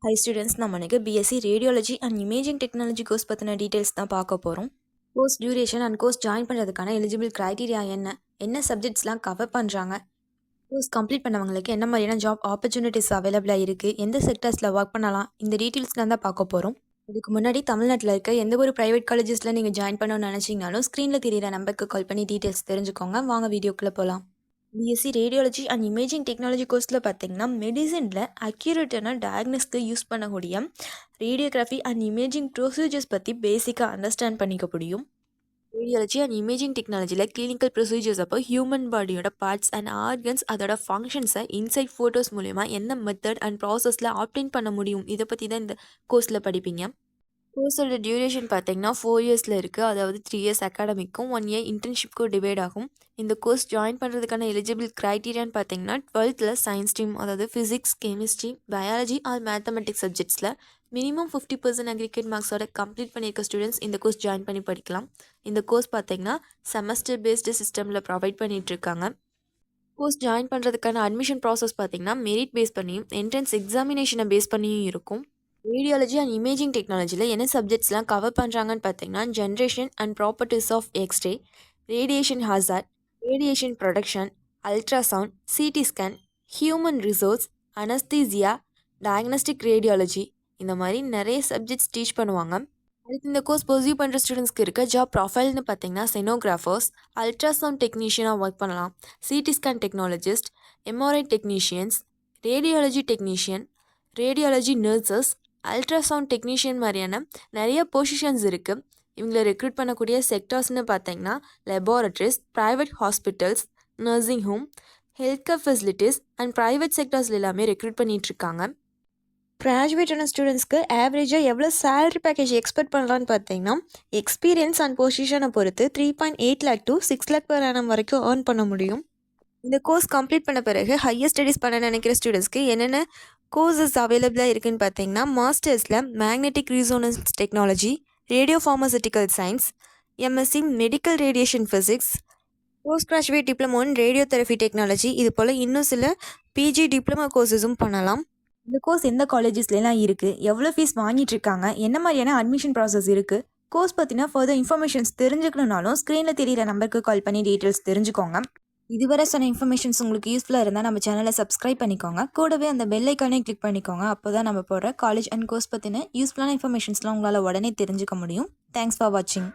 High students, நம்ம இன்னைக்கு BSc radiology and imaging technology course பற்றின டீட்டெயில்ஸ் தான் பார்க்க போகிறோம். Course duration and course join பண்ணுறதுக்கான எலிஜிபிள் க்ரைட்டீரியா என்ன சப்ஜெக்ட்ஸ்லாம் கவர் பண்ணுறாங்க, கோர்ஸ் கம்ப்ளீட் பண்ணவங்களுக்கு என்ன மாதிரியான ஜாப் ஆப்பர்ச்சுனிட்டிஸ் அவைலபிளாக இருக்குது, எந்த செக்டர்ஸில் ஒர்க் பண்ணலாம், இந்த டீட்டெயில்ஸ்லாம் தான் பார்க்க போகிறோம். இதுக்கு முன்னாடி தமிழ்நாட்டில் இருக்க எந்த ஒரு ப்ரைவேட் காலேஜஸில் நீங்கள் ஜாயின் பண்ணணும்னு நினச்சிங்கனாலும் ஸ்க்ரீனில் தெரியிற நம்பருக்கு கால் பண்ணி டீட்டெயில்ஸ் தெரிஞ்சுக்கோங்க. வாங்க வீடியோக்குள்ளே போகலாம். BSc radiology and imaging technology கோர்ஸில் பார்த்தீங்கன்னா மெடிசனில் அக்யூரேட்டான டயக்னஸ்க்கு யூஸ் பண்ணக்கூடிய ரேடியோகிராஃபி அண்ட் இமேஜிங் ப்ரொசீஜர்ஸ் பற்றி பேசிக்காக அண்டர்ஸ்டாண்ட் பண்ணிக்க முடியும். ரேடியாலஜி அண்ட் இமேஜிங் டெக்னாலஜியில் கிளினிக்கல் ப்ரொசீஜர்ஸ் அப்போ ஹியூமன் பாடியோட பார்ட்ஸ் அண்ட் ஆர்கன்ஸ் அதோட ஃபங்க்ஷன்ஸை இன்சைட் ஃபோட்டோஸ் மூலமா என்ன மெத்தட் அண்ட் ப்ராசஸில் ஆப்டைன் பண்ண முடியும், இதை பற்றி தான் இந்த கோர்ஸில் படிப்பீங்க. கோர்ஸோட டியூரேஷன் பார்த்தீங்கன்னா 4 இயர்ஸில் இருக்குது. அதாவது 3 இயர்ஸ் அகாடமிக்கும் 1 இயர் இன்டர்ன்ஷிப்க்கும் டிவைட் ஆகும். இந்த கோர்ஸ் ஜாயின் பண்ணுறதுக்கான எலிஜிபிள் க்ரைட்டீரியான்னு பார்த்தீங்கன்னா 12th சயின்ஸ் ஸ்ட்ரீம், அதாவது physics, chemistry, biology or mathematics சப்ஜெக்ட்ஸில் மினிமம் 50% அக்ரிகேட் மார்க்ஸோட கம்ப்ளீட் பண்ணியிருக்க ஸ்டூடெண்ட்ஸ் இந்த கோர்ஸ் ஜாயின் பண்ணி படிக்கலாம். இந்த கோர்ஸ் பார்த்தீங்கன்னா செமஸ்டர் பேஸ்டு சிஸ்டமில் ப்ரொவைட் பண்ணிகிட்ருக்காங்க. கோர்ஸ் ஜாயின் பண்ணுறதுக்கான அட்மிஷன் ப்ராசஸ் பார்த்தீங்கன்னா மெரிட் பேஸ் பண்ணியும் என்ட்ரன்ஸ் எக்ஸாமினேஷனை பேஸ் பண்ணியும் இருக்கும். ரேடியாலஜி அண்ட் இமேஜிங் டெக்னாலஜியில் என்ன சப்ஜெக்ட்ஸ்லாம் கவர் பண்ணுறாங்கன்னு பார்த்தீங்கன்னா generation and properties of X-ray, radiation hazard, radiation production, ultrasound, CT scan, human resource, anaesthesia, diagnostic radiology, இந்த மாதிரி நிறைய சப்ஜெக்ட்ஸ் டீச் பண்ணுவாங்க. அடுத்து இந்த கோர்ஸ் பர்சியூ பண்ணுற ஸ்டூடெண்ட்ஸ்க்கு இருக்க ஜாப் ப்ரொஃபைல்னு பார்த்தீங்கன்னா செனோகிராஃபர்ஸ், அல்ட்ராசவுண்ட் டெக்னீஷியனாக ஒர்க் பண்ணலாம், CT scan technologist, MRI technicians, radiology technician, radiology nurses, ultrasound technician மாதிரியான நிறைய பொசிஷன்ஸ் இருக்குது. இவங்களை ரெக்ரூட் பண்ணக்கூடிய செக்டர்ஸ்னு பார்த்தீங்கன்னா laboratories, private hospitals, nursing home, health care facilities and private செக்டர்ஸில் எல்லாமே ரெக்ரூட் பண்ணிகிட்ருக்காங்க. கிராஜுவேட்டான ஸ்டூடெண்ட்ஸ்க்கு ஆவரேஜாக எவ்வளோ சேலரி பேக்கேஜ் எக்ஸ்பெக்ட் பண்ணலான்னு பார்த்தீங்கன்னா எக்ஸ்பீரியன்ஸ் அண்ட் பொசிஷனை பொறுத்து 3.8 lakh to 6 lakh per annum வரைக்கும் ஏர்ன் பண்ண முடியும். இந்த கோர்ஸ் கம்ப்ளீட் பண்ண பிறகு ஹையர் ஸ்டடீஸ் பண்ண நினைக்கிற ஸ்டூடெண்ட்ஸ்க்கு என்னென்ன கோர்சஸ் அவைலபிளாக இருக்குதுன்னு பார்த்தீங்கன்னா மாஸ்டர்ஸில் magnetic resonance technology, radiopharmaceutical science, MSc medical radiation physics, postgraduate diploma in radiotherapy technology, இது போல் இன்னும் சில பிஜி டிப்ளமோ கோர்சஸும் பண்ணலாம். இந்த கோர்ஸ் எந்த காலேஜஸ்லாம் இருக்குது, எவ்வளோ ஃபீஸ் வாங்கிட்டு இருக்காங்க, என்ன மாதிரியான அட்மிஷன் ப்ராசஸ் இருக்குது, கோர்ஸ் பற்றினா ஃபர்தர் இன்ஃபர்மேஷன்ஸ் தெரிஞ்சுக்கணுன்னாலும் ஸ்க்ரீனில் தெரியிற நம்பருக்கு கால் பண்ணி டீட்டெயில்ஸ் தெரிஞ்சுக்கோங்க. இதுவரை சொன்ன இன்ஃபர்மேஷன்ஸ் உங்களுக்கு யூஸ்ஃபுல்லாக இருந்தால் நம்ம சேனலை சப்ஸ்கிரைப் பண்ணிக்கோங்க. கூடவே அந்த பெல் ஐக்கானே கிளிக் பண்ணிக்கோங்க. அப்போ தான் நம்ம போடுற காலேஜ் அண்ட் கோர்ஸ் பற்றின யூஸ்ஃபுல்லான இன்ஃபர்மேஷன்ஸ்லாம் உங்களால் உடனே தெரிஞ்சுக்க முடியும். தேங்க்ஸ் ஃபார் வாட்சிங்.